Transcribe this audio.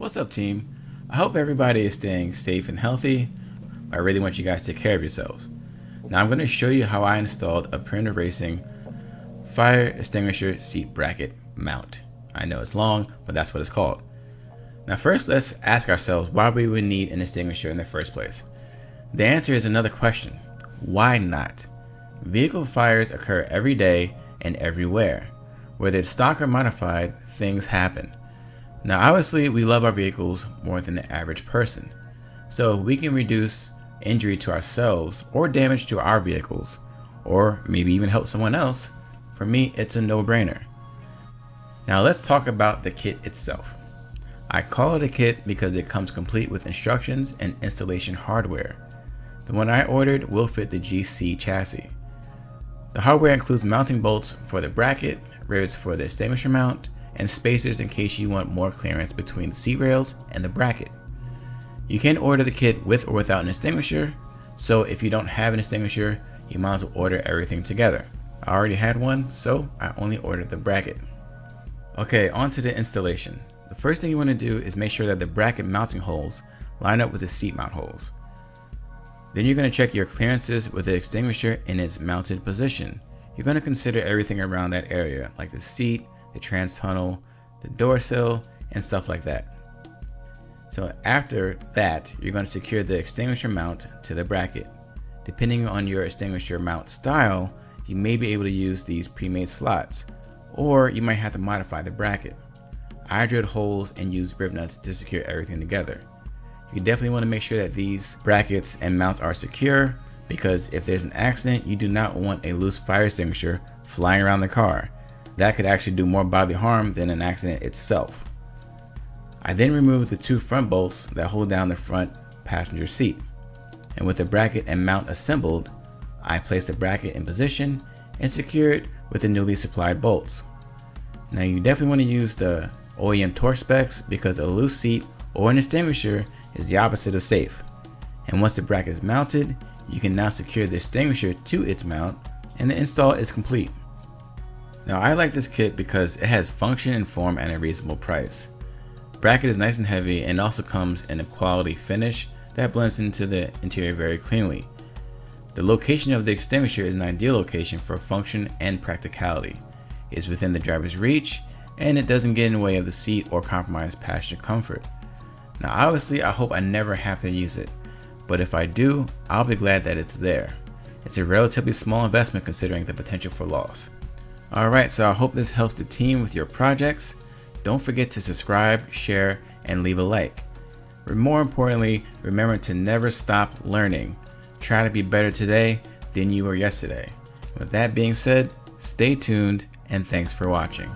What's up, team? I hope everybody is staying safe and healthy. I really want you guys to take care of yourselves. Now I'm going to show you how I installed a Printer Racing fire extinguisher seat bracket mount. I know it's long, but that's what it's called. Now first, let's ask ourselves why we would need an extinguisher in the first place. The answer is another question. Why not? Vehicle fires occur every day and everywhere. Whether it's stock or modified, things happen. Now obviously we love our vehicles more than the average person. So we can reduce injury to ourselves or damage to our vehicles, or maybe even help someone else. For me, it's a no-brainer. Now let's talk about the kit itself. I call it a kit because it comes complete with instructions and installation hardware. The one I ordered will fit the GC chassis. The hardware includes mounting bolts for the bracket, rivets for the extinguisher mount, and spacers in case you want more clearance between the seat rails and the bracket. You can order the kit with or without an extinguisher, so if you don't have an extinguisher, you might as well order everything together. I already had one, so I only ordered the bracket. Okay, on to the installation. The first thing you want to do is make sure that the bracket mounting holes line up with the seat mount holes. Then you're going to check your clearances with the extinguisher in its mounted position. You're going to consider everything around that area, like the seat, the trans tunnel, the door sill, and stuff like that. So after that, you're going to secure the extinguisher mount to the bracket. Depending on your extinguisher mount style, you may be able to use these pre-made slots, or you might have to modify the bracket. I drilled holes and used rib nuts to secure everything together. You definitely want to make sure that these brackets and mounts are secure, because if there's an accident, you do not want a loose fire extinguisher flying around the car. That could actually do more bodily harm than an accident itself. I then removed the two front bolts that hold down the front passenger seat. And with the bracket and mount assembled, I placed the bracket in position and secured with the newly supplied bolts. Now you definitely want to use the OEM torque specs, because a loose seat or an extinguisher is the opposite of safe. And once the bracket is mounted, you can now secure the extinguisher to its mount and the install is complete. Now I like this kit because it has function and form at a reasonable price. Bracket is nice and heavy and also comes in a quality finish that blends into the interior very cleanly. The location of the extinguisher is an ideal location for function and practicality. It's within the driver's reach and it doesn't get in the way of the seat or compromise passenger comfort. Now obviously I hope I never have to use it, but if I do, I'll be glad that it's there. It's a relatively small investment considering the potential for loss. Alright, so I hope this helps the team with your projects. Don't forget to subscribe, share, and leave a like. More importantly, remember to never stop learning. Try to be better today than you were yesterday. With that being said, stay tuned and thanks for watching.